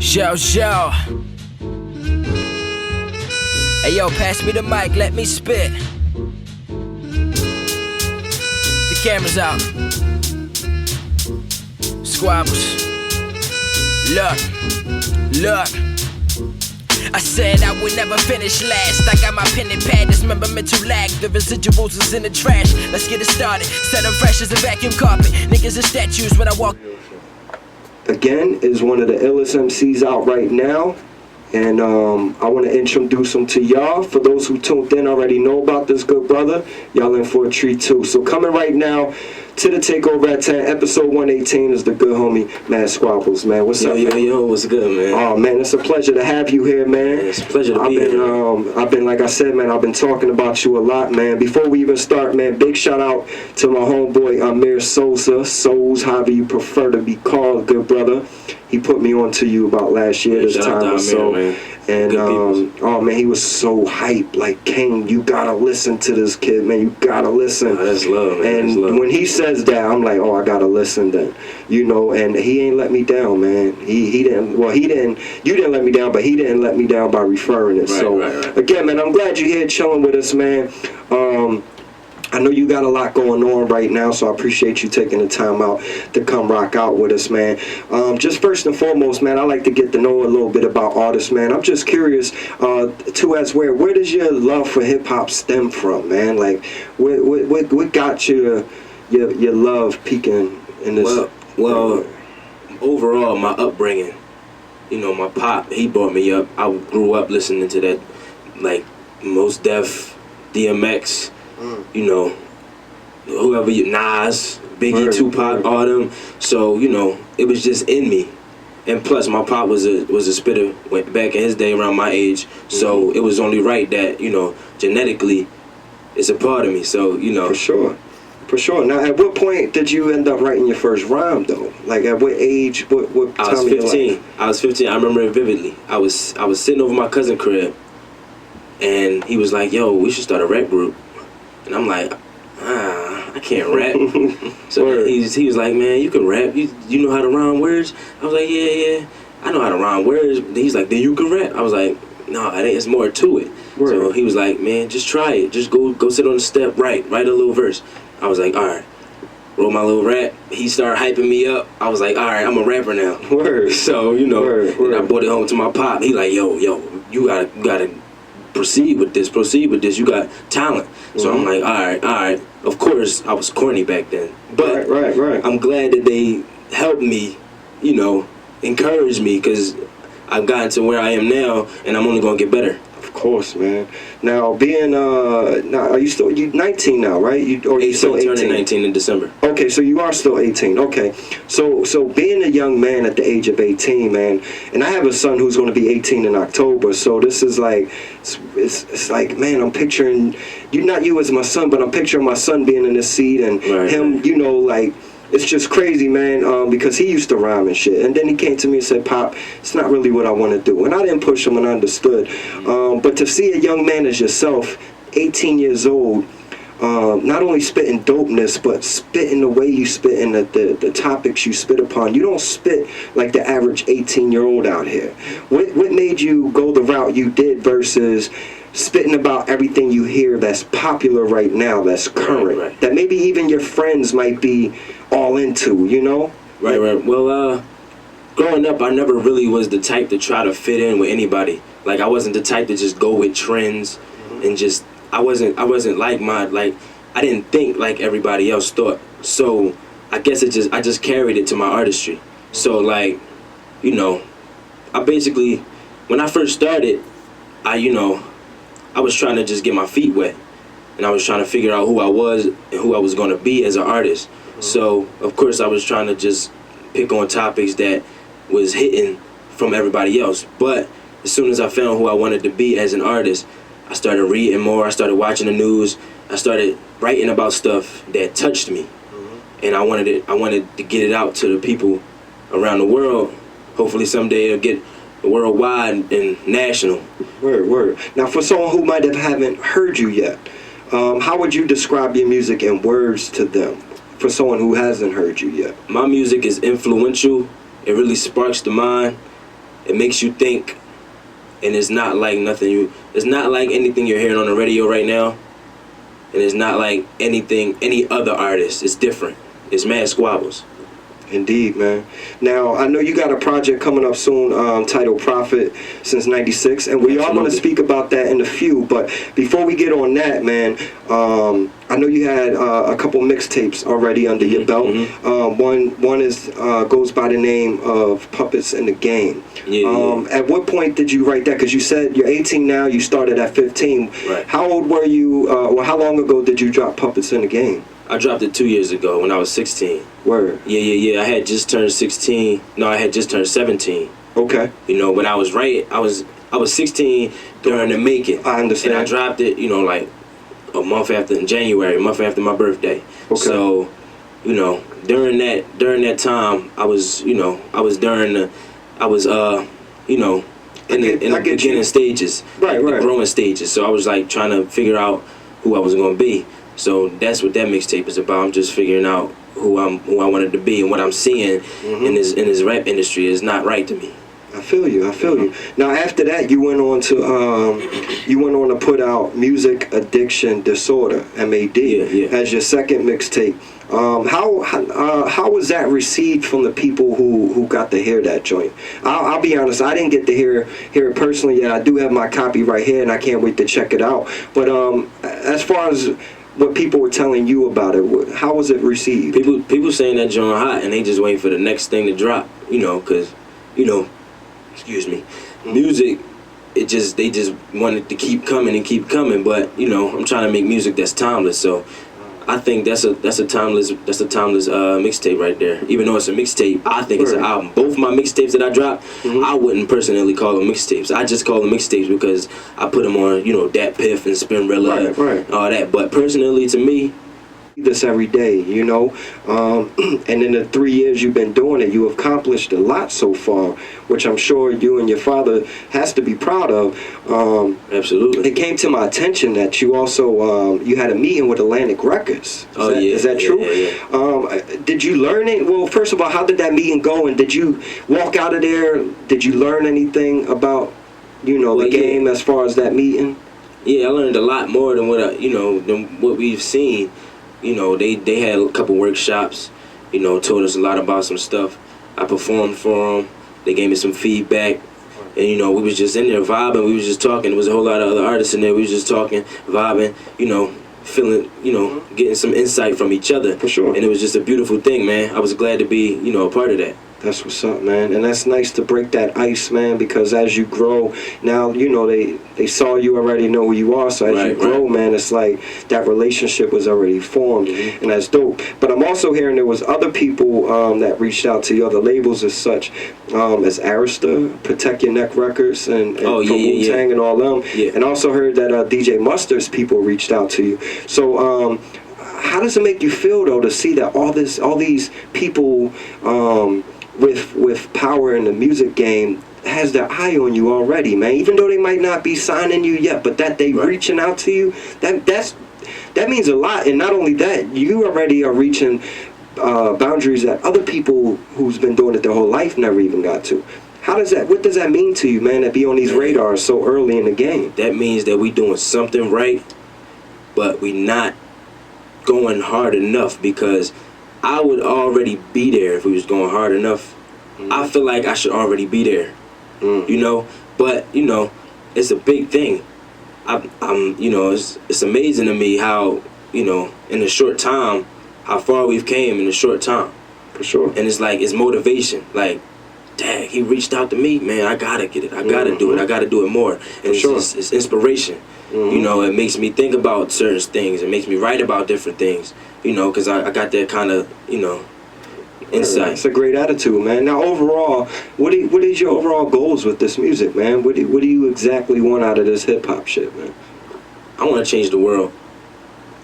Show. Hey yo, pass me the mic, let me spit. The camera's out. Squablz. Look. I said I would never finish last. I got my pen and pad, this member mental lag. The residuals is in the trash. Let's get it started. Set them fresh as a vacuum carpet. Niggas are statues when I walk. Again, is one of the illest MCs out right now. And I want to introduce him to y'all. For those who tuned in already know about this good brother. Y'all in for a treat too. So coming right now to the TakeOverAt10, episode 118 is the good homie, man, Squablz, man. What's up, man? Yo, what's good, man? Oh, man, it's a pleasure to have you here, man. It's a pleasure to be here. I've been, like I said, man, I've been talking about you a lot, man. Before we even start, man, big shout out to my homeboy, Amir Souls, however you prefer to be called, good brother. He put me on to you about last year, this time or so. Man. And oh man, he was so hyped. Like, Kane, you gotta listen to this kid, man. You gotta listen. Oh, that's love, man. And that's love. when he says that, I'm like, oh, I gotta listen then. You know, and he ain't let me down, man. He didn't. Well, he didn't. You didn't let me down, but he didn't let me down by referring it. Right. Again, man, I'm glad you're here chilling with us, man. I know you got a lot going on right now, so I appreciate you taking the time out to come rock out with us, man. Just first and foremost, man, I like to get to know a little bit about artists, man. I'm just curious, where does your love for hip-hop stem from, man? Like, what got your love peaking in this? Well, overall, my upbringing, you know, my pop, he brought me up. I grew up listening to that, like, Mos Def, DMX, you know, whoever Nas, Biggie, Tupac, all them. So, you know, it was just in me. And plus, my pop was a spitter back in his day around my age. So it was only right that, you know, genetically, it's a part of me. So, you know. For sure. Now, at what point did you end up writing your first rhyme, though? Like, at what age? What I was 15. I was 15. I remember it vividly. I was sitting over my cousin's crib, and he was like, "Yo, we should start a rap group." And I'm like, I can't rap. So he was like, man, you can rap. You know how to rhyme words? I was like, yeah, I know how to rhyme words. He's like, then you can rap. I was like, no, it's more to it. So he was like, man, just try it. Just go sit on the step, write a little verse. I was like, all right. Wrote my little rap. He started hyping me up. I was like, all right, I'm a rapper now. So, you know, and I brought it home to my pop. He like, yo, you gotta proceed with this. You got talent. So I'm like, all right. Of course, I was corny back then. But right. I'm glad that they helped me, you know, encourage me, because I've gotten to where I am now, and I'm only going to get better. Of course, man. Now, are you 19 now, right? You still 18? Turning 19 in December. Okay, so you are still 18. Okay, so being a young man at the age of 18, man, and I have a son who's going to be 18 in October. So this is like, it's like, man, I'm picturing not you as my son, but I'm picturing my son being in this seat and him, you know, like. It's just crazy, man, because he used to rhyme and shit. And then he came to me and said, Pop, it's not really what I want to do. And I didn't push him, and I understood. But to see a young man as yourself, 18 years old, not only spitting dopeness, but spitting the way you spit and the topics you spit upon. You don't spit like the average 18-year-old out here. What made you go the route you did versus spitting about everything you hear that's popular right now, that's current, that maybe even your friends might be all into, you know? Right. Well, growing up, I never really was the type to try to fit in with anybody. Like, I wasn't the type to just go with trends and just, I wasn't like I didn't think like everybody else thought. So I guess I just carried it to my artistry. So, like, you know, I basically, when I first started, I was trying to just get my feet wet, and I was trying to figure out who I was and who I was going to be as an artist. So, of course, I was trying to just pick on topics that was hitting from everybody else. But as soon as I found who I wanted to be as an artist, I started reading more, I started watching the news, I started writing about stuff that touched me. And I wanted to get it out to the people around the world. Hopefully someday it'll get worldwide and national. Word. Now, for someone who haven't heard you yet, how would you describe your music in words to them? For someone who hasn't heard you yet. My music is influential. It really sparks the mind. it makes you think, and it's not like it's not like anything you're hearing on the radio right now, and it's not like any other artist. It's different. It's mad Squablz. Indeed, man. Now, I know you got a project coming up soon titled Prophet Since 96, and we all want to speak about that in a few, but before we get on that, man, I know you had a couple mixtapes already under your belt. One is goes by the name of Puppets in the Game. At what point did you write that? Because you said you're 18 now, you started at 15. Right. How old were you, or how long ago did you drop Puppets in the Game? I dropped it 2 years ago when I was 16. Word. Yeah. I had just turned 16. No, I had just turned 17. Okay. You know, when I was I was 16 during the making. I understand. And I dropped it, you know, like a month after, in January, a month after my birthday. Okay. So, you know, during that time, I was in the beginning stages, right. the growing stages. So I was like trying to figure out who I was gonna be. So that's what that mixtape is about. I'm just figuring out who I wanted to be, and what I'm seeing in this rap industry is not right to me. I feel you. Now after that, you went on to put out Music Addiction Disorder, MAD, as your second mixtape. How was that received from the people who got to hear that joint? I'll be honest, I didn't get to hear it personally yet. I do have my copy right here, and I can't wait to check it out. But as far as what people were telling you about it, how was it received? People saying that joint hot, and they just waiting for the next thing to drop. You know, because excuse me, music. They just wanted to keep coming, but you know, I'm trying to make music that's timeless. So I think that's a timeless mixtape right there. Even though it's a mixtape, I think it's an album. Both my mixtapes that I dropped, I wouldn't personally call them mixtapes. I just call them mixtapes because I put them on, you know, Dat Piff and Spinrilla and all that. But personally, to me, this every day, you know, and in the 3 years you've been doing it, you have accomplished a lot so far, which I'm sure you and your father has to be proud of. Absolutely. It came to my attention that you also you had a meeting with Atlantic Records. Is that true? Yeah. Did you learn it? Well, first of all, how did that meeting go, and did you walk out of there? Did you learn anything about, you know, the game as far as that meeting? Yeah, I learned a lot more than what we've seen. You know, they had a couple workshops, you know, told us a lot about some stuff. I performed for them. They gave me some feedback. And, you know, we was just in there vibing. We was just talking. There was a whole lot of other artists in there. We was just talking, vibing, you know, feeling, you know, getting some insight from each other. For sure. And it was just a beautiful thing, man. I was glad to be, you know, a part of that. That's what's up, man. And that's nice to break that ice, man, because as you grow, now, you know, they saw you already, know who you are, so as you grow, man, it's like that relationship was already formed, and that's dope. But I'm also hearing there was other people that reached out to you, other labels as such, as Arista, Protect Your Neck Records, and from Wu-Tang and all them. And also heard that DJ Mustard's people reached out to you. So, how does it make you feel, though, to see that all these people with power in the music game has their eye on you already, man? Even though they might not be signing you yet, but that they reaching out to you, that means a lot. And not only that, you already are reaching boundaries that other people who's been doing it their whole life never even got to. What does that mean to you, man, to be on these radars so early in the game? That means that we doing something right, but we not going hard enough, because I would already be there if we was going hard enough. I feel like I should already be there, you know. But you know, it's a big thing. I'm you know, it's amazing to me how, you know, in a short time, how far we've came in a short time. For sure. And it's like, it's motivation. Like, dang, he reached out to me, man. I gotta get it. I gotta do it. I gotta do it more. And it's inspiration. You know, it makes me think about certain things. It makes me write about different things. You know, because I got that kind of, you know, insight. It's a great attitude, man. Now, overall, what is your overall goals with this music, man? What do you exactly want out of this hip-hop shit, man? I want to change the world.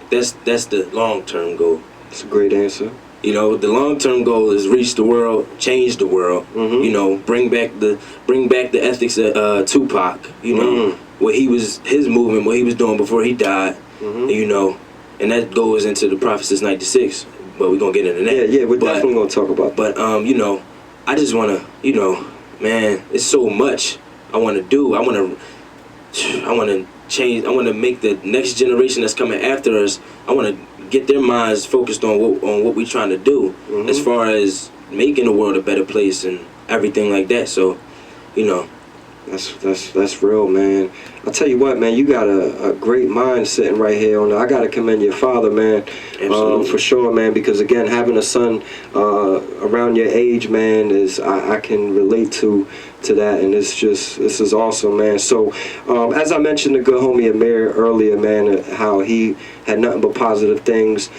That's the long-term goal. That's a great answer. You know, the long-term goal is reach the world, change the world. You know, bring back the ethics of Tupac. You know, his movement, what he was doing before he died. You know. And that goes into the Prophet Since 96, but we're going to get into that. Yeah, we're definitely going to talk about that. But, you know, I just want to, you know, man, it's so much I want to do. I want to change. I want to make the next generation that's coming after us. I want to get their minds focused on what we're trying to do, as far as making the world a better place and everything like that. So, you know, that's real, man. I'll tell you what, man, you got a great mind sitting right here on. I gotta commend your father, man, for sure, man. Because again, having a son around your age, man, is I can relate to that, and this is awesome, man. So, as I mentioned to good homie Amir earlier, man, how he had nothing but positive things.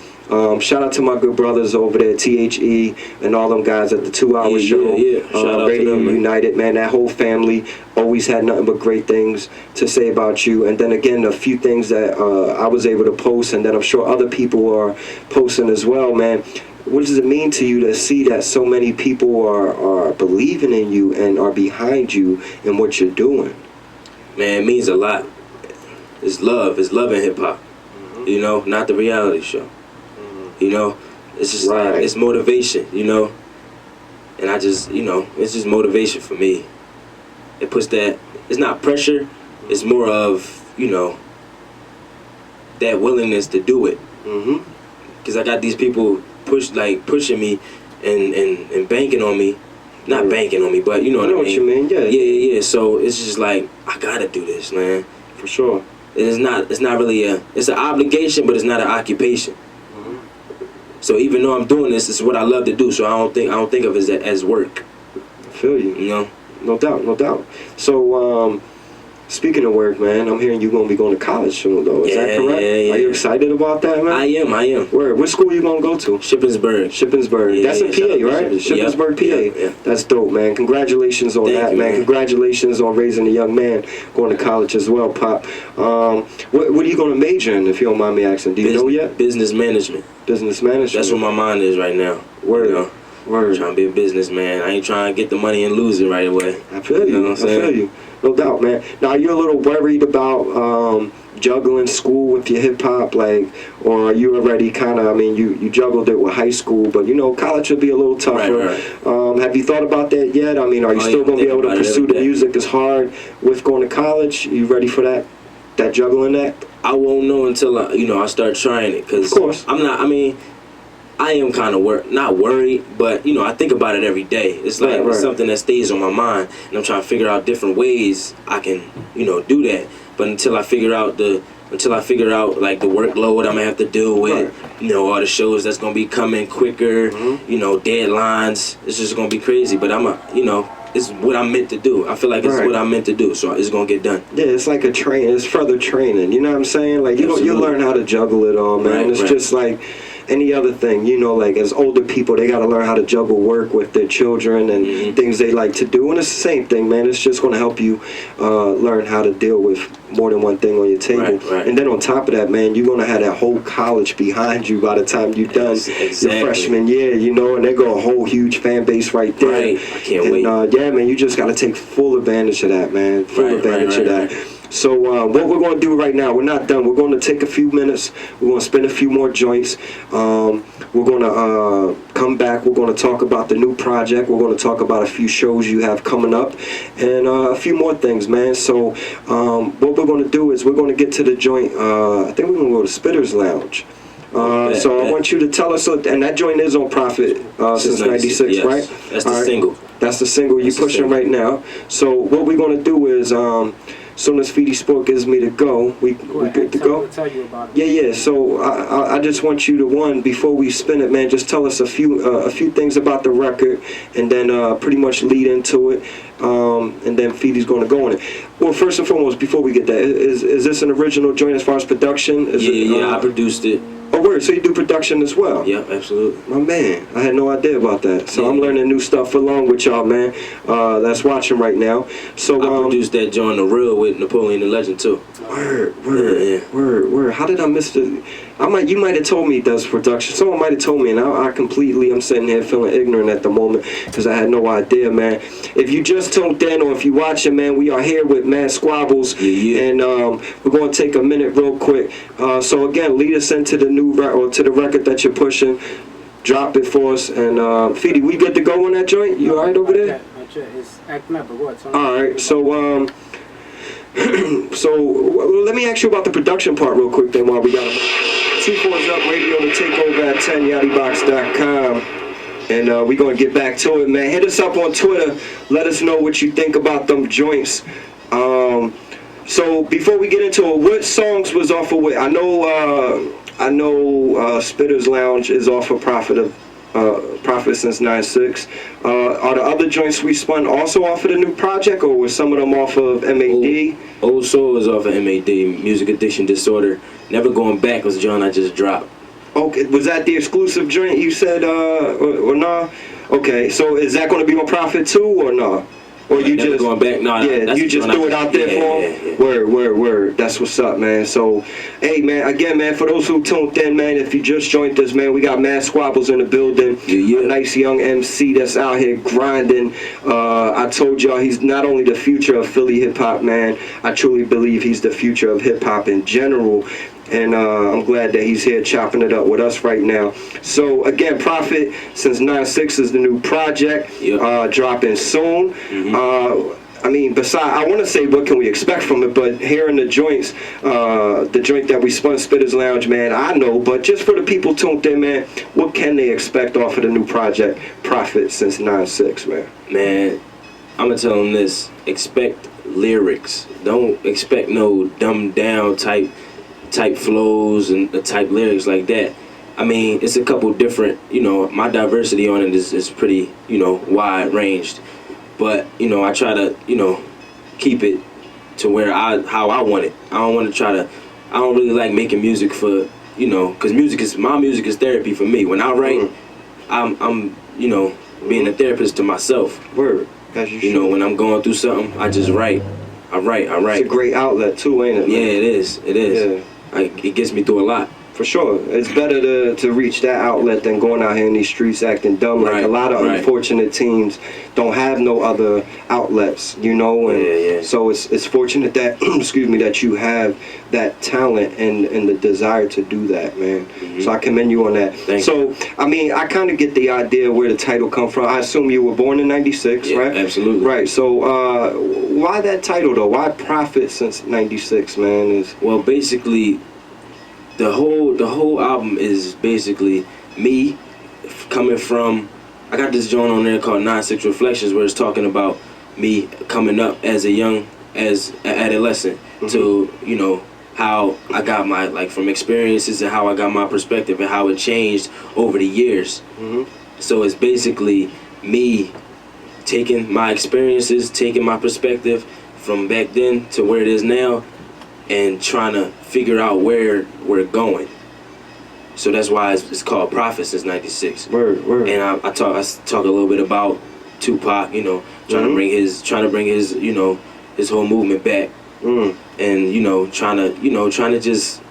Shout out to my good brothers over there, THE, and all them guys at the 2 Hour Show. Shout out Radio to them, man. United, man. That whole family always had nothing but great things to say about you. And then again, a few things that I was able to post, and then I'm sure other people are posting as well, man. What does it mean to you to see that so many people are believing in you and are behind you and what you're doing? Man, it means a lot. It's love. It's love in hip-hop. You know, not the reality show. You know, it's just it's motivation, you know, and I just, you know, it's just motivation for me. It puts that, it's not pressure, it's more of, you know, that willingness to do it. Because I got these people pushing me and banking on me, not banking on me, but you know what I mean. What you mean, yeah. So it's just like, I gotta do this, man. For sure. It's not really it's an obligation, but it's not an occupation. So even though I'm doing this, it's what I love to do. So I don't think of it as work. I feel you. You know? No doubt. So speaking of work, man, I'm hearing you're gonna be going to college soon, though. Is that correct? Yeah. Are you excited about that, man? I am. Where? What school you gonna go to? Shippensburg. Yeah, that's in PA, right? Shippensburg, PA. Yeah. That's dope, man. Congratulations on that, man. Congratulations on raising a young man going to college as well, Pop. What are you gonna major in, if you don't mind me asking? Do you know yet? Business management. Business management. That's where my mind is right now. Word. You know? Word. Trying to be a businessman. I ain't trying to get the money and lose it right away. I feel you. know what I'm saying? I feel you. No doubt, man. Now, you're a little worried about juggling school with your hip-hop, like, or are you already kind of, I mean, you juggled it with high school, but, you know, college will be a little tougher. Right. Have you thought about that yet? I mean, are you still going to be able to pursue the music as hard with going to college? You ready for that juggling act? I won't know until I start trying it, because of course. I am kind of not worried, but you know, I think about it every day. It's like it's something that stays on my mind, and I'm trying to figure out different ways I can, you know, do that. But until I figure out like the workload I'm gonna have to deal with, you know, all the shows that's gonna be coming quicker, you know, deadlines, it's just gonna be crazy. But it's what I'm meant to do. I feel like it's what I'm meant to do, so it's gonna get done. Yeah, it's like it's further training. You know what I'm saying? Like you learn how to juggle it all, man. It's just like any other thing, you know, like as older people, they got to learn how to juggle work with their children and things they like to do. And it's the same thing, man. It's just going to help you learn how to deal with more than one thing on your table. Right. And then on top of that, man, you're going to have that whole college behind you by the time you're done your freshman year, you know, and they go a whole huge fan base right there. Right. I can't wait. Yeah, man, you just got to take full advantage of that, man. Full advantage of that. Right. So what we're going to do right now, we're not done. We're going to take a few minutes. We're going to spin a few more joints. We're going to come back. We're going to talk about the new project. We're going to talk about a few shows you have coming up and a few more things, man. So what we're going to do is we're going to get to the joint. I think we're going to go to Spitter's Lounge. So I want you to tell us, and that joint is on Profit since 96, yes. right? That's the single. That's the single you're pushing right now. So what we're going to do is... as soon as Feedy Sport gives me the go, we good to go? Tell you about it. Yeah. So I just want you to, before we spin it, man, just tell us a few things about the record, and then pretty much lead into it, and then Feedy's going to go on it. Well, first and foremost, before we get that, is this an original joint as far as production? I produced it. Oh, word. So you do production as well? Yeah, absolutely. My man, I had no idea about that. So I'm learning new stuff along with y'all, man. That's watching right now. So I produced that joint The Real with Napoleon the Legend too. Word. How did I miss it? You might have told me it does production. Someone might have told me, and I'm sitting here feeling ignorant at the moment because I had no idea, man. If you just tuned in or if you watching, man, we are here with man Squablz, and we're going to take a minute real quick. So again, lead us into the new to the record that you're pushing. Drop it for us, and Feedy, we good to go on that joint? You all right over there? Future is acting up, but what? All right, so let me ask you about the production part real quick then while we got 2-4's up radio to TakeOverAt10 Yadibox.com. And we're going to get back to it, man. Hit us up on Twitter. Let us know what you think about them joints. So before we get into it, what songs was off of what? I know Spitter's Lounge is off of Prophet since 96. Are the other joints we spun also off of the new project, or were some of them off of MAD? Old Soul is off of MAD, Music Addiction Disorder. Never Going Back was the joint I just dropped. Okay, was that the exclusive joint you said, or nah? Okay, so is that going to be on Prophet too, or nah? Or you Never just Going Back? No, yeah, you just threw it out there for him? Yeah. Word. That's what's up, man. So, hey, man, again, man, for those who tuned in, man, if you just joined us, man, we got mad Squablz in the building. Yeah. A nice young MC that's out here grinding. I told y'all he's not only the future of Philly hip-hop, man. I truly believe he's the future of hip-hop in general. And I'm glad that he's here chopping it up with us right now. So, again, Prophet since 96 is the new project, dropping soon. I mean, besides, I want to say what can we expect from it, but hearing the joints, the joint that we spun, Spitter's Lounge, man, I know, but just for the people tuned in, man, what can they expect off of the new project, Prophet since 96, man? Man, I'm going to tell them this. Expect lyrics. Don't expect no dumbed down type flows and the type lyrics like that. I mean, it's a couple different, my diversity on it is pretty, wide ranged. But, I try to, keep it to where how I want it. I don't really like making music for, because my music is therapy for me. When I write, I'm being a therapist to myself. Word. As you should. When I'm going through something, I just write. I write. It's a great outlet too, ain't it? Yeah, it is. Yeah. It gets me through a lot. For sure. It's better to reach that outlet than going out here in these streets acting dumb. Like a lot of unfortunate teams don't have no other outlets, and so it's fortunate that that you have that talent and the desire to do that, man. So I commend you on that. Thank you. I mean, I kind of get the idea where the title come from. I assume you were born in 96, right? Absolutely. Right. So why that title though? Why Prophet since 96, man? Well, basically the whole album is basically me coming from. I got this joint on there called 9-6 Reflections, where it's talking about me coming up as an adolescent to how I got my from experiences and how I got my perspective and how it changed over the years. So it's basically me taking my experiences, taking my perspective from back then to where it is now, and trying to figure out where we're going. So that's why it's called Prophet since 96. Word. And I talk a little bit about Tupac, trying to bring his his whole movement back. And trying to just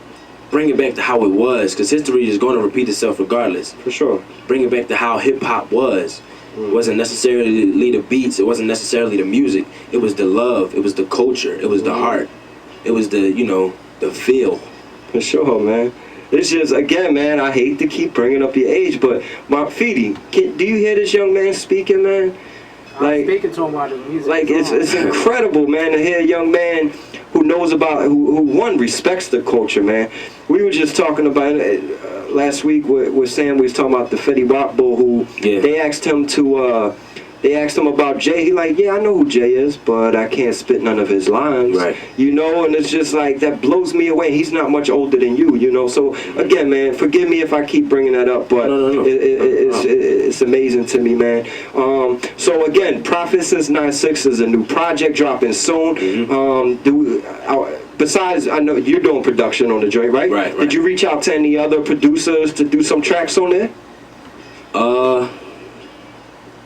bring it back to how it was, because history is going to repeat itself regardless. For sure. Bring it back to how hip hop was. It wasn't necessarily the beats, it wasn't necessarily the music. It was the love, it was the culture, it was the heart. It was the feel. For sure, man. It's just, again, man, I hate to keep bringing up your age, but Fidi, do you hear this young man speaking, man? I'm speaking to him about the music. Like, it's incredible, man, to hear a young man who knows about, who respects the culture, man. We were just talking about it last week with Sam. We was talking about the Fetty Wap Bull, who they asked him about Jay. He like, yeah, I know who Jay is, but I can't spit none of his lines. Right. And it's just like, that blows me away. He's not much older than you, So, again, man, forgive me if I keep bringing that up, but No. it's amazing to me, man. So, again, Prophet since 96 is a new project dropping soon. Besides, I know you're doing production on the joint, right? Right. Did you reach out to any other producers to do some tracks on there?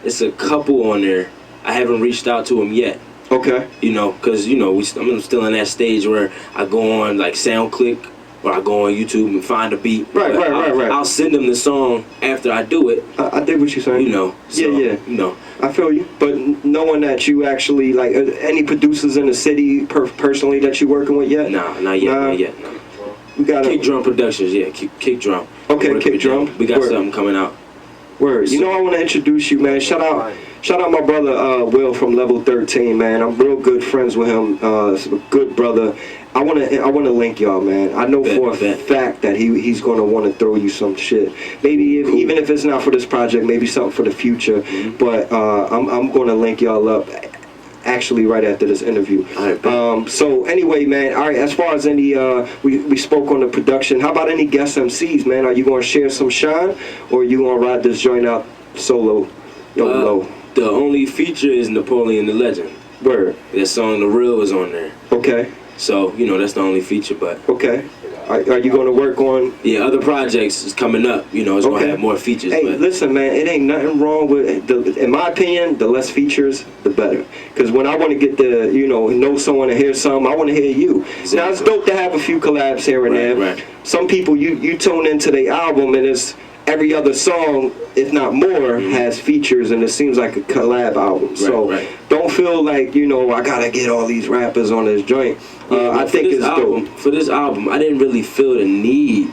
It's a couple on there. I haven't reached out to them yet. Okay. Because I'm still in that stage where I go on like SoundCloud or I go on YouTube and find a beat. Right. I'll send them the song after I do it. I dig what you're saying. So, I feel you. But knowing that you actually like any producers in the city personally that you working with yet? Nah, not yet. We got Kick Drum Productions. Yeah, Kick Drum. Okay, Kick Drum. We got something coming out. Word. You know, I want to introduce you, man. Shout out my brother Will from Level 13, man. I'm real good friends with him. He's a good brother. I wanna link y'all, man. I know for a fact that he's gonna want to throw you some shit. Maybe even if it's not for this project, maybe something for the future. But I'm gonna link y'all up. Actually, right after this interview. So anyway, man. All right. As far as any, we spoke on the production. How about any guest MCs, man? Are you gonna share some shine, or are you gonna ride this joint out solo? YOLO. The only feature is Napoleon the Legend. Word. That song "The Real" is on there. Okay. So you know that's the only feature, but okay. Are you gonna work on? Yeah, other projects is coming up. You know, it's gonna have more features. Hey, but listen, man, it ain't nothing wrong with. In my opinion, the less features, the better. Because when I want to get to, know someone and hear something, I want to hear you. Exactly. Now it's dope to have a few collabs here and there. Right. Some people, you tune into their album and it's every other song, if not more, has features, and it seems like a collab album. Don't feel like I gotta get all these rappers on this joint. I think it's dope. For this album, I didn't really feel the need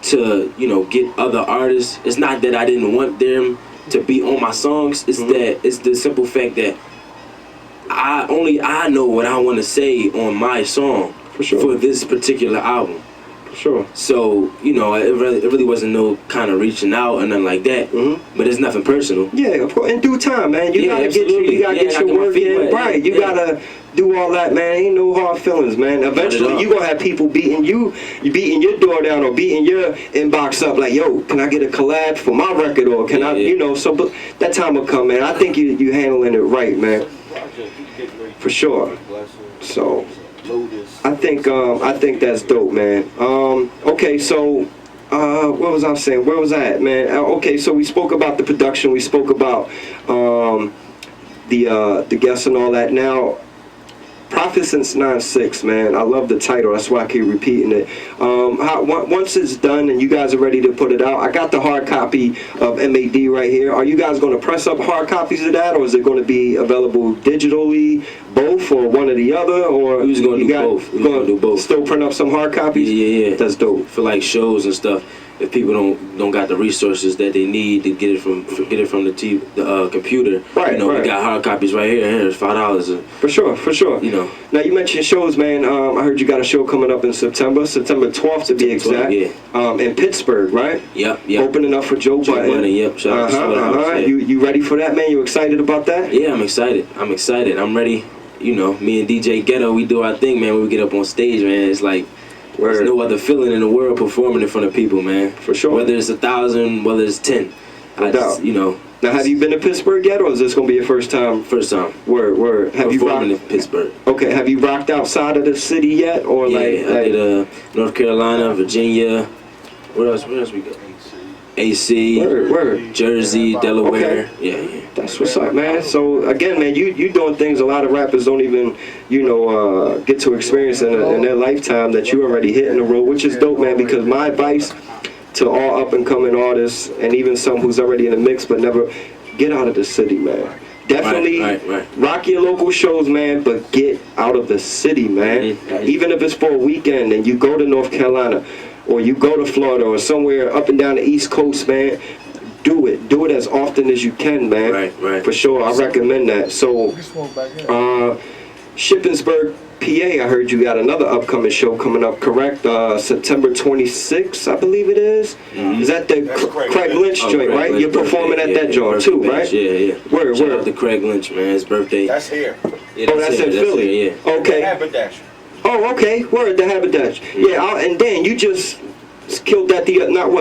to get other artists. It's not that I didn't want them to be on my songs. It's that it's the simple fact that I know what I want to say on my song for this particular album. Sure. So, it really wasn't no kind of reaching out or nothing like that. But it's nothing personal. Yeah, of course. In due time, man. You gotta get your work in. Right. You gotta do all that, man. Ain't no hard feelings, man. Eventually you gonna have people beating you beating your door down or beating your inbox up like, yo, can I get a collab for my record, or can I so but that time will come, man. I think you handling it right, man. For sure. So I think that's dope, man. Okay, so what was I saying? Where was I at, man? Okay, so we spoke about the production. We spoke about the guests and all that. Now, Profit Since 9-6, man. I love the title. That's why I keep repeating it. Once it's done and you guys are ready to put it out, I got the hard copy of MAD right here. Are you guys going to press up hard copies of that, or is it going to be available digitally, both, or one or the other? Or we're going to do both. We're going to do both. Still print up some hard copies? Yeah. That's dope. For like shows and stuff. If people don't got the resources that they need to get it from the computer, we got hard copies right here. Here's $5. For sure. Now you mentioned shows, man. I heard you got a show coming up in September 12th to be exact. In Pittsburgh, right? Yep. Opening up for Joe Budden. Yep. Shout out to You ready for that, man? You excited about that? Yeah, I'm excited. I'm ready. Me and DJ Ghetto, we do our thing, man. When we get up on stage, man, it's like. There's no other feeling in the world performing in front of people, man. For sure. Whether it's 1,000, whether it's 10. Now, have you been to Pittsburgh yet, or is this gonna be your first time? First time. Word. Have you performing in Pittsburgh? Okay. Have you rocked outside of the city yet, or I did North Carolina, Virginia. Where else we go? AC. Word. Jersey, Delaware. Okay. Yeah. That's what's up, man. So again, man, you doing things a lot of rappers don't even, get to experience in their lifetime that you already hit in the road, which is dope, man. Because my advice to all up and coming artists, and even some who's already in the mix but never, get out of the city, man. Definitely rock your local shows, man, but get out of the city, man. Even if it's for a weekend and you go to North Carolina, or you go to Florida, or somewhere up and down the East Coast, man, do it as often as you can, man. Right. For sure, I recommend that. So, Shippensburg, PA, I heard you got another upcoming show coming up, correct? September 26th, I believe it is. Is that the Craig Lynch joint, right? You're performing at that joint too, right? Yeah. Where? Shout out to Craig Lynch, man. His birthday. That's here. That's in Philly. Yeah. Okay. Haberdasher. Oh, okay. Word, the Haberdasher. Yeah, and Dan, you just killed that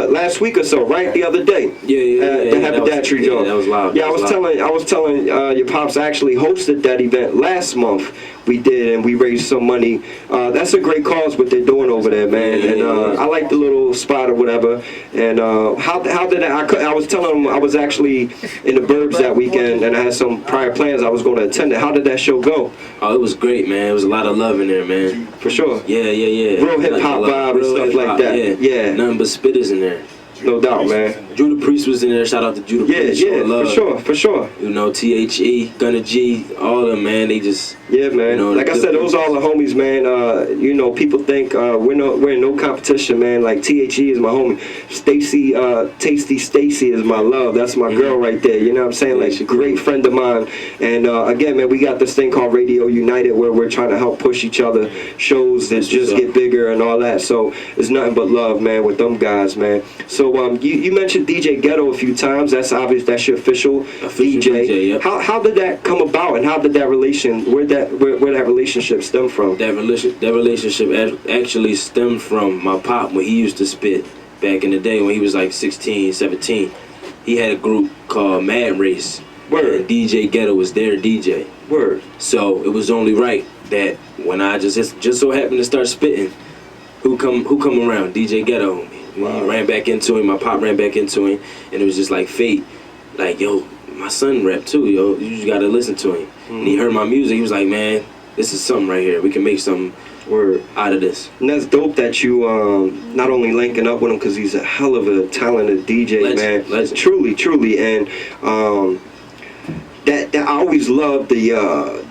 last week or so, right? The other day. Yeah. The haberdashery joint. That was loud. Yeah, I was telling your pops actually hosted that event last month. We did, and we raised some money. That's a great cause what they're doing over there, man. And I like the little spot or whatever. And how did I was telling them I was actually in the Burbs that weekend, and I had some prior plans I was going to attend it. How did that show go? Oh, it was great, man. It was a lot of love in there, man. For sure. Yeah. Real hip hop vibe and stuff like that. Yeah. Nothing but spitters in there. No doubt, man. Judah Priest was in there. Shout out to Judah Yeah, Priest. yeah, for sure. You know, THE, Gunna G, all of them, man. They just yeah, man. You know, like I said, those are all the homies, man. You know, people think we're in no competition, man. Like THE is my homie. Stacy, Tasty Stacy is my love. That's my girl right there. You know what I'm saying? Like, a great friend of mine. And again, man, we got this thing called Radio United where we're trying to help push each other. Shows that just get bigger and all that. So it's nothing but love, man, with them guys, man. So you mentioned DJ Ghetto a few times. That's obvious. That's your official DJ. Yep. How did that come about, and how did that where that relationship stem from? That relationship actually stemmed from my pop when he used to spit back in the day when he was like 16, 17. He had a group called Mad Race. Word. And DJ Ghetto was their DJ. Word. So it was only right that when I just so happened to start spitting, who come around? DJ Ghetto. Wow. He ran back into him. My pop ran back into him, and it was just like fate. Like, yo, my son rap too, yo. You just gotta listen to him. And he heard my music. He was like, man, this is something right here. We can make something out of this. And that's dope that you not only linking up with him because he's a hell of a talented DJ, man. Legend. Truly, and that I always love the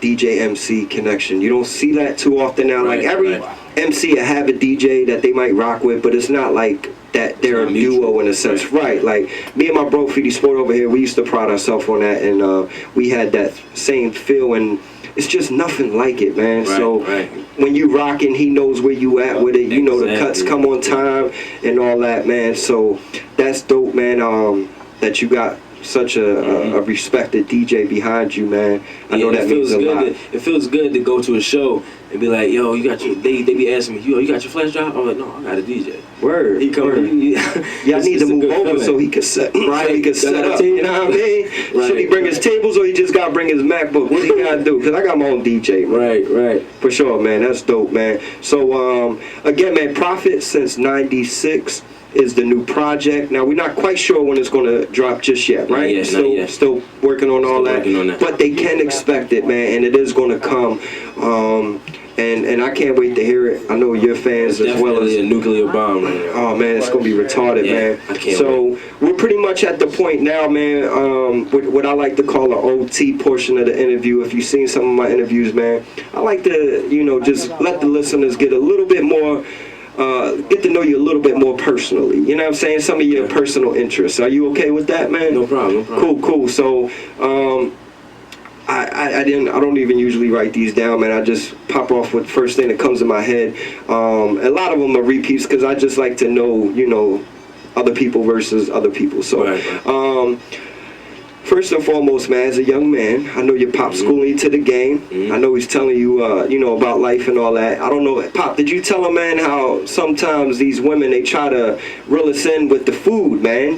DJ MC connection. You don't see that too often now. Right, like every MC will have a DJ that they might rock with, but it's not like that they're a duo in a sense. Right. Like me and my bro Feedy Sport over here, we used to pride ourselves on that, and we had that same feel, and it's just nothing like it, man. So when you rocking, he knows where you at with it. You know, the cuts come on time and all that, man. So that's dope, man. That you got such a respected DJ behind you, man. I know that means a lot. It feels good to go to a show and be like, yo, you got your, they be asking me, yo, you got your flash drive? I'm like, no, I got a DJ. Word. He come yeah, I need to move over so he can set so he can set up. You know what I mean? Should he bring his tables or he just gotta bring his MacBook? What he gotta do? Because I got my own DJ, man. Right. For sure, man. That's dope, man. So again, man, Prophet since '96 is the new project. Now we're not quite sure when it's gonna drop just yet, right? Still working on all that. But they can expect it, man, and it is gonna come. And I can't wait to hear it. I know your fans as well as a nuclear bomb right now. Oh man, it's gonna be retarded, man. I can't wait. We're pretty much at the point now, man. What I like to call the OT portion of the interview. If you've seen some of my interviews, man, I like to, just let the listeners get a little bit more. Get to know you a little bit more personally. You know what I'm saying? Some of your personal interests. Are you okay with that, man? No problem. Cool. So, I don't even usually write these down, man. I just pop off with the first thing that comes in my head. A lot of them are repeats because I just like to know, other people versus other people. So, first and foremost, man, as a young man, I know your pop schooling you to the game. I know he's telling you, about life and all that. I don't know, Pop, did you tell him, man, how sometimes these women, they try to reel us in with the food, man?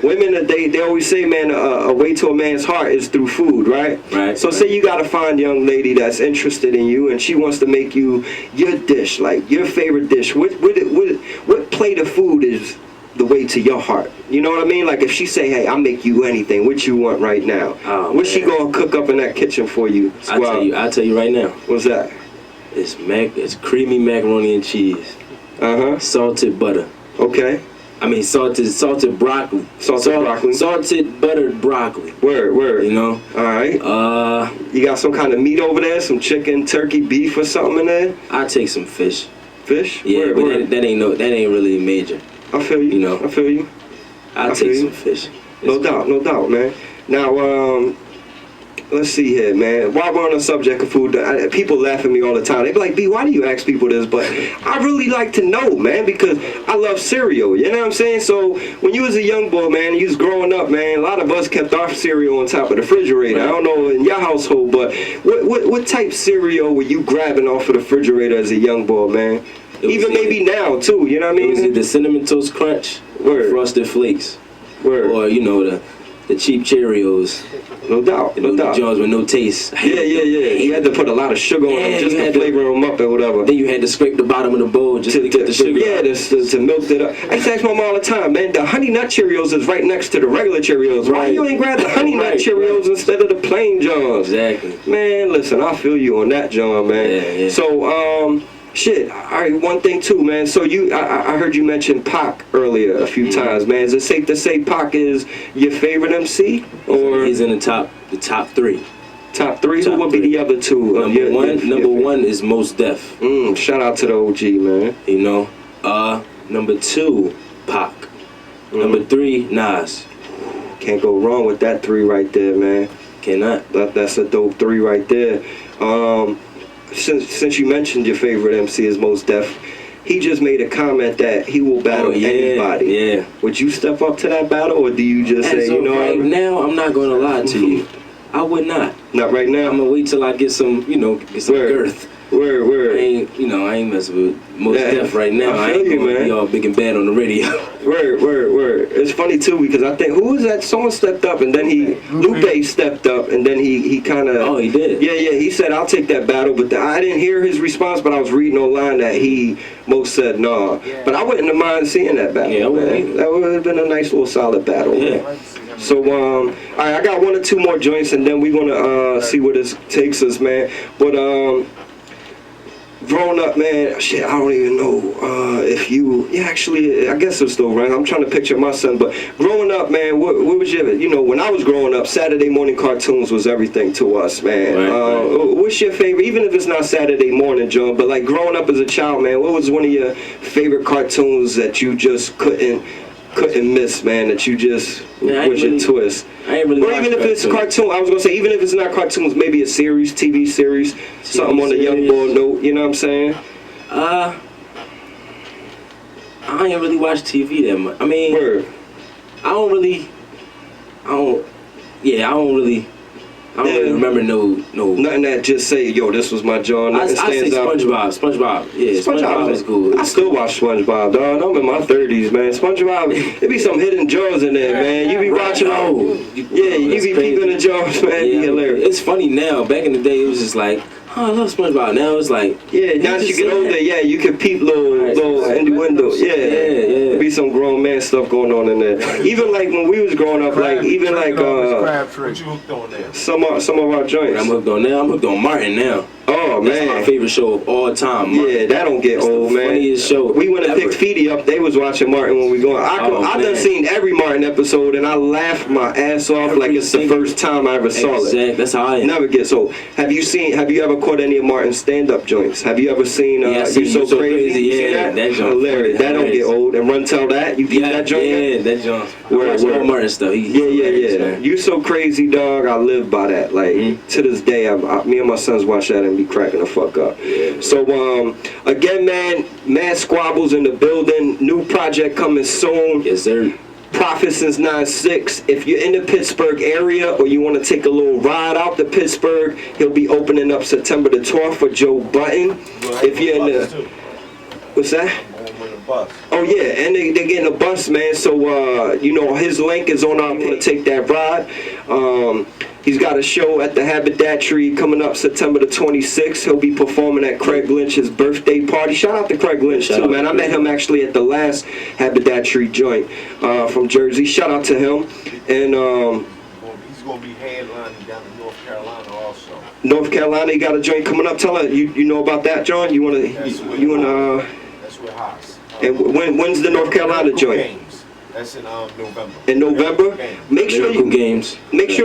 Women, they always say, man, a way to a man's heart is through food, right? So say you got to find a young lady that's interested in you and she wants to make you your dish, like your favorite dish. What plate of food is the way to your heart? You know what I mean? Like if she say, hey, I'll make you anything, what you want right now? What's she gonna cook up in that kitchen for you? I'll tell you right now. What's that? It's creamy macaroni and cheese. Salted butter. Okay. I mean salted broccoli. Broccoli. Salted buttered broccoli. Word. All right. You got some kind of meat over there? Some chicken, turkey, beef or something in there? I'll take some fish. Fish? Yeah, but that ain't really major. I feel you. I feel you. I'll take some fish. No doubt, man. Now, let's see here, man. While we're on the subject of food, people laugh at me all the time. They be like, B, why do you ask people this? But I really like to know, man, because I love cereal. You know what I'm saying? So when you was a young boy, man, you was growing up, man, a lot of us kept our cereal on top of the refrigerator. I don't know in your household, but what type cereal were you grabbing off of the refrigerator as a young boy, man? Even maybe now too, you know what I mean? It was either Cinnamon Toast Crunch or Frosted Flakes. Or, the cheap Cheerios. No doubt. The Jones with no taste. Yeah. You had to put a lot of sugar on them just to flavor them up or whatever. Then you had to scrape the bottom of the bowl just to get the sugar. Yeah, to milk it up. I used to ask my mom all the time, man, the Honey Nut Cheerios is right next to the regular Cheerios. Why you ain't grab the Honey Nut Cheerios instead of the plain Johns? Exactly. Man, listen, I feel you on that, John, man. Yeah. So, Shit. All right. One thing too, man. So I heard you mention Pac earlier a few times, man. Is it safe to say Pac is your favorite MC, or he's in the top 3? Top 3? Who would be the other 2? Number one is Mos Def. Shout out to the OG, man. You know. Number 2, Pac. Number 3, Nas. Can't go wrong with that 3 right there, man. Cannot. That's a dope 3 right there. Since you mentioned your favorite MC is Mos Def, he just made a comment that he will battle anybody. Yeah. Would you step up to that battle, or do you just say, you know, right now, I'm not gonna lie to you. I would not. Not right now. I'm gonna wait till I get some, girth. Word. I ain't messing with Mos Def right now. I ain't gonna be all big and bad on the radio. Word. It's funny too, because I think, who was that? Someone stepped up, and then Lupe stepped up, and then he kind of. Oh, he did. Yeah. He said, "I'll take that battle," but I didn't hear his response. But I was reading online that most said no. Yeah. But I wouldn't have mind seeing that battle. Yeah, that would have been a nice little solid battle. Yeah. Man. So all right, I got 1 or 2 more joints, and then we're gonna see where this takes us, man. But growing up, man, shit, I don't even know if you, actually, I guess it's still right. I'm trying to picture my son, but growing up, man, what was your, when I was growing up, Saturday morning cartoons was everything to us, man. Right. What's your favorite, even if it's not Saturday morning, John, but like growing up as a child, man, what was one of your favorite cartoons that you just couldn't miss, man, that you just was your twist? I ain't really or even if it's cartoon, I was gonna say, even if it's not cartoons, maybe a series, TV series, something on the young boy note, you know what I'm saying? I ain't really watch TV that much. I mean, I don't really remember no. Nothing that just say, yo, this was my John. I say SpongeBob. Yeah, SpongeBob is cool. I still watch SpongeBob, dog. I'm in my 30s, man. SpongeBob, it be some hidden jaws in there, man. You be watching you be peeping the jaws, man. Be hilarious. It's funny now. Back in the day, it was just like, I love SpongeBob. Now it's like, now as you get older, you can peep little innuendo. There be some grown man stuff going on in there. Even like when we was growing up, what you hooked on there? Some of our joints. I'm hooked on now. I'm hooked on Martin now. Oh, man. That's my favorite show of all time. Martin. Yeah, that don't get old, man. Funniest show. We went and picked Feedy up. They was watching Martin when we going. I done seen every Martin episode, and I laughed my ass off like it's the first time I ever saw it. That's how I am. Never gets old. Have you ever caught any of Martin's stand-up joints? Have you ever seen You So Crazy? Yeah, that joint. Hilarious. That don't get old. And Run Tell That. You keep that joint? Yeah, that joint. Where Martin stuff. Yeah. You So Crazy, dog. I live by that. Like, to this day, me and my sons watch that and be cracking the fuck up. Yeah. So, again, man, Mad Squablz in the building. New project coming soon. Yes, sir. Profit since 9/6. If you're in the Pittsburgh area or you want to take a little ride out to Pittsburgh, he'll be opening up September the 12th for Joe Button. If you're in the... What's that? Oh yeah, and they're getting a bus, man. So his link is on. I'm gonna take that ride. He's got a show at the Haberdashery coming up September the 26th. He'll be performing at Craig Lynch's birthday party. Shout out to Craig Lynch too, man. I met him actually at the last Haberdashery joint from Jersey. Shout out to him. And he's gonna be headlining down in North Carolina also. North Carolina, you got a joint coming up. Tell her you know about that, John. You wanna That's with Haas. And when's the North Carolina joint? Games. That's in November. In November? Make sure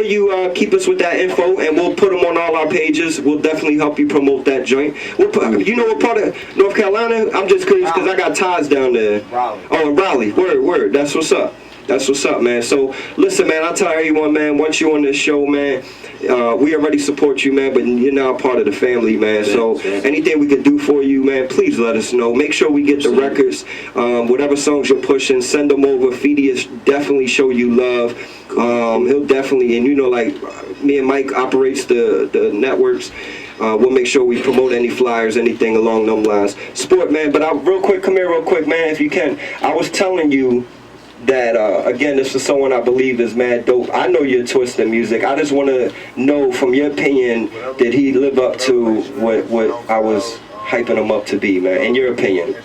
you keep us with that info, and we'll put them on all our pages. We'll definitely help you promote that joint. You know what part of North Carolina? I'm just curious because I got ties down there. Raleigh. Oh, in Raleigh. Word. That's what's up. That's what's up, man. So, listen, man, I tell everyone, man, once you're on this show, man, we already support you, man, but you're now part of the family, man. So, anything we can do for you, man, please let us know. Make sure we get the records. Whatever songs you're pushing, send them over. Feedy is definitely show you love. He'll definitely, and like me and Mike operates the networks. We'll make sure we promote any flyers, anything along those lines. Sport, man, but come here real quick, man, if you can. I was telling you that, again, this is someone I believe is mad dope. I know you're twisting music. I just want to know, from your opinion, did he live up to what I was hyping him up to be, man, in your opinion?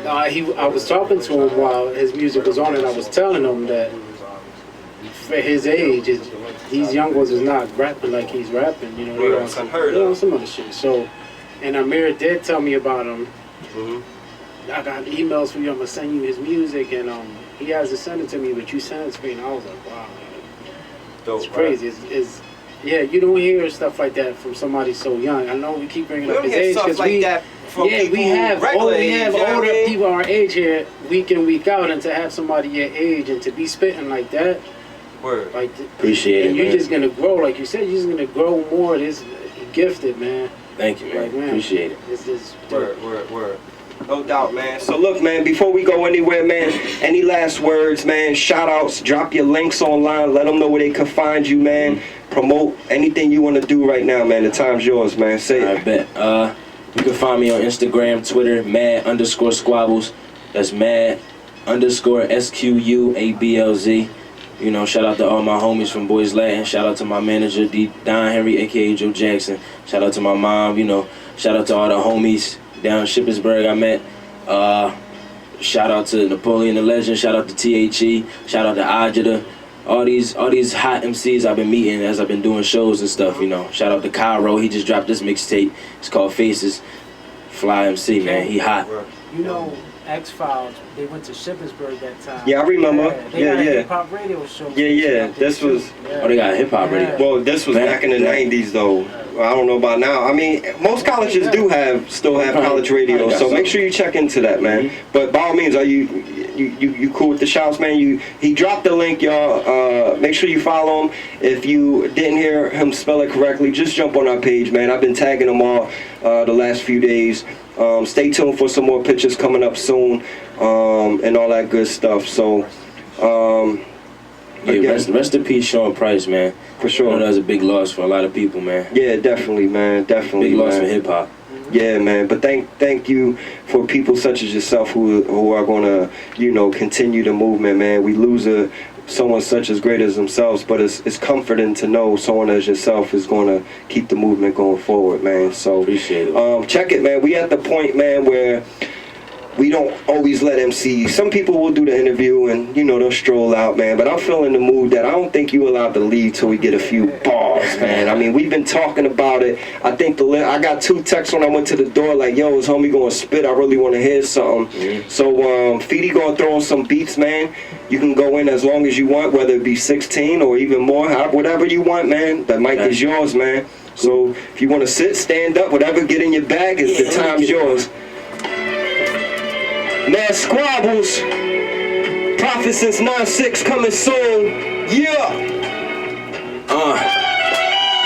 I was talking to him while his music was on, and I was telling him that for his age, these young ones is not rapping like he's rapping, they on some other shit. So, and Amir did tell me about him, I got emails from you. I'm gonna send you his music, and he has to send it to me, but you sent it to me, and I was like, wow, man. It's crazy. Yeah, you don't hear stuff like that from somebody so young. I know we keep bringing up his age because we have older people our age here week in, week out, and to have somebody your age and to be spitting like that, like appreciate it. And you're just gonna grow, like you said, you're just gonna grow more. This gifted, man. Thank you, man. Like, man, appreciate it. It's just Word. No doubt, man. So look, man, before we go anywhere, man, any last words, man? Shout outs, drop your links online, let them know where they can find you, man. Promote anything you want to do right now, man. The time's yours, man. Say it. I bet. You can find me on Instagram, Twitter, mad_Squablz. That's mad_SQUABLZ. You know, shout out to all my homies from Boys Latin. Shout out to my manager, Don Henry, aka Joe Jackson. Shout out to my mom, you know. Shout out to all the homies down in Shippensburg I met. Shout out to Napoleon the Legend. Shout out to THE. Shout out to Ajita. All these hot MCs I've been meeting as I've been doing shows and stuff, you know. Shout out to Cairo. He just dropped this mixtape. It's called Faces. Fly MC, man. He hot. You know, X-Files, they went to Shippensburg that time. Yeah, I remember. They got a hip-hop radio show. Yeah. This was... Oh, they got hip-hop radio. Well, this was back in the 90s, though. I don't know about now. I mean, most colleges do still have college radio, so make sure you check into that, man. But by all means, are you cool with the shouts, man? He dropped the link, y'all. Make sure you follow him. If you didn't hear him spell it correctly, just jump on our page, man. I've been tagging them all the last few days. Stay tuned for some more pictures coming up soon, and all that good stuff. So, rest in peace, Sean Price, man. For sure. I know that was a big loss for a lot of people, man. Yeah, definitely, man. Definitely. Big loss for hip hop. Yeah, man. But thank you for people such as yourself who are gonna, you know, continue the movement, man. We lose someone such as great as themselves, but it's comforting to know someone as yourself is gonna keep the movement going forward, man. So appreciate it. Check it, man. We at the point, man, where we don't always let MCs. Some people will do the interview and, you know, they'll stroll out, man. But I'm feeling the mood that I don't think you allowed to leave till we get a few bars, man. I mean, we've been talking about it. I think I got 2 texts when I went to the door like, yo, is homie gonna spit? I really want to hear something. So, Feedy gonna throw on some beats, man. You can go in as long as you want, whether it be 16 or even more, whatever you want, man. The mic is yours, man. So if you want to sit, stand up, whatever, get in your bag, the time's yours. Man, Squablz, Prophet since 9-6 coming soon. Yeah.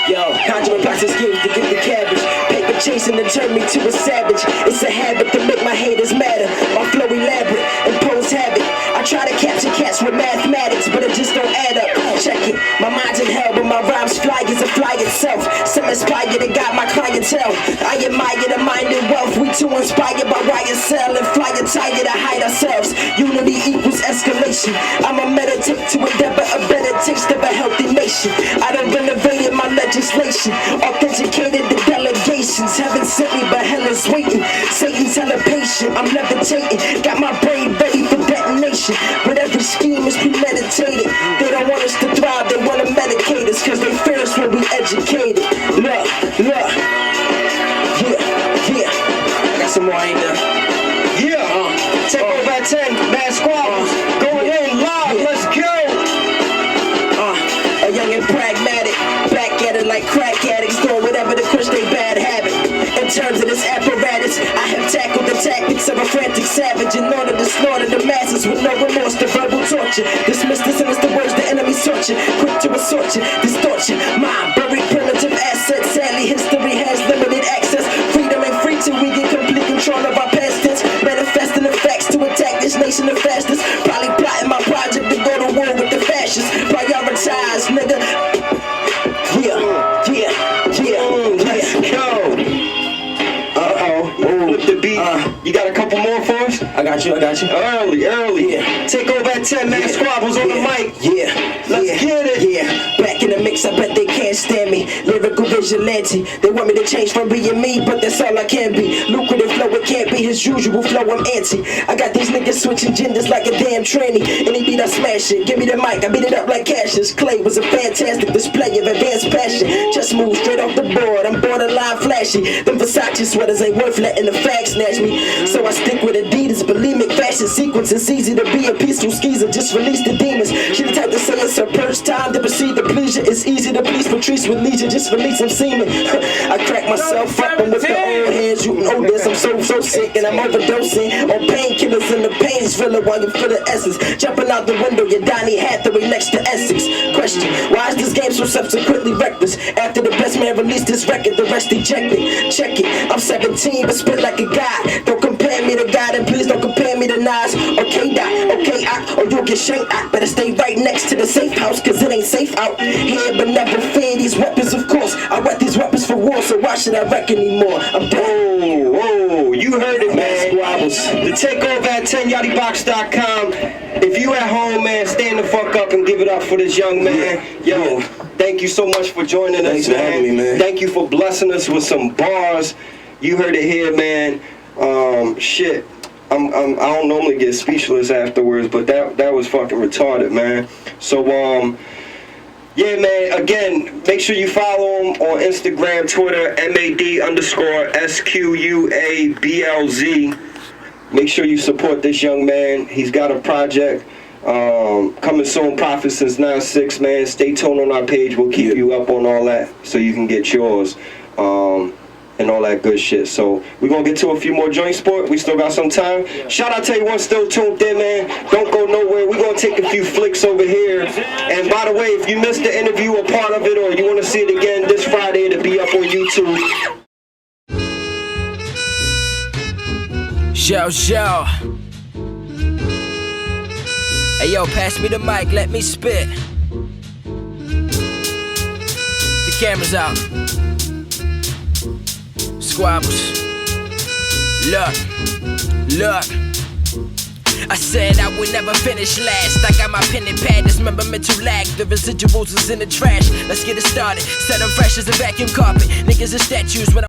Yo, conjuring plots and schemes to get the cabbage. Paper chasing and turn me to a savage. It's a habit to make my haters madder. My flow elaborate, impose habit. I try to capture cats with mathematics, but it just don't add up. Check it, my mind's in hell, but my rhymes fly as a fly itself. Some inspired and got my clientele. I admire the mind and wealth. We too inspired by YSL and fly a tiger to hide ourselves. Unity equals escalation. I'ma meditate to endeavor a better taste of a healthy nation. I done renovated my legislation, authenticated the delegations. Heaven sent me, but hell is waiting. Satan's hella patient, I'm levitating. Got my brain ready for detonation. But every scheme is premeditated. They don't want us to thrive, they want to medicate us, cause they fear us when we educated. Look, yeah. I got some more, I ain't done. Yeah, take over at 10, man, Squablz, going in live, let's go. A young and pragmatic, back at it like crack addicts, doing whatever to push their bad habit. In terms of this apparatus, I have tackled the tactics of a frantic savage in order to slaughter the masses with no remorse to verbal torture. Dismiss the sinister words the enemy's torture, quick to assort you, distortion. Mind buried primitive assets, sadly history has limited access. Freedom ain't free till we get complete control of our past tense. Manifesting the facts to attack this nation the fastest. Probably plotting my project to go to war with the fascists. Prioritize, nigga. Let's go. Flip the beat. You got a couple more for us? I got you. Early. Yeah. Take over at 10, man. Squablz on the mic. Let's get it. Yeah. Back in the mix, I bet they can't stand me. Lyrical vigilante. They want me to change from being me, but that's all I can be. Lucrative flow, it can't be his usual flow, I'm anti. I got these niggas switching genders like a damn tranny. Any beat, I smash it. Give me the mic, I beat it up like Cassius Clay was a fantastic display of advanced passion. Just move straight off the board. I'm born borderline flashy. Them Versace sweaters ain't worth letting the facts snatch me. So I stick with Adidas, bulimic fashion sequence. It's easy to be a peaceful skeezer, just release the demons. She the type to say it's her first time to proceed to please you. It's easy to please Patrice with leisure, just release some semen. I crack myself up and with the old hands, you know this. I'm so sick and I'm overdosing on painkillers and the pain's realer while you feel the essence. Jumping out the window, you're Donnie Hathaway next to Essex. Question, why is this game so subsequently reckless? After the best man released this record, the rest ejected. Check it, I'm 17 but spit like a guy. Don't compare me to God and please don't compare me to Nas or K-Dot. Okay, or you'll get shanked. I better stay right next to the safe house, cause it ain't safe out here, but never fear these weapons, of course. I wet these weapons for war, so why should I wreck anymore? I'm done. Whoa, you heard it, man. Squablz. TheTakeOverAt10 Yadibox.com. If you at home, man, stand the fuck up and give it up for this young man. Yo, thank you so much for joining us, Thanks for having me, man. Thank you for blessing us with some bars. You heard it here, man. Shit. I don't normally get speechless afterwards, but that was fucking retarded, man. So yeah, man, again, make sure you follow him on Instagram, Twitter, MAD_SQUABLZ. Make sure you support this young man. He's got a project coming soon, Profit Since 9-6, man. Stay tuned on our page. We'll keep you up on all that so you can get yours. And all that good shit. So we're gonna get to a few more joint sport. We still got some time. Yeah. Shout out to everyone still tuned in, man. Don't go nowhere. We're gonna take a few flicks over here. And by the way, if you missed the interview or part of it, or you wanna see it again this Friday, it'll be up on YouTube. Show. Hey yo, pass me the mic, let me spit. The camera's out. Squablz. Look. I said I would never finish last. I got my pen and pad, this member mental lag. The residuals is in the trash. Let's get it started. Set them fresh as a vacuum carpet. Niggas are statues when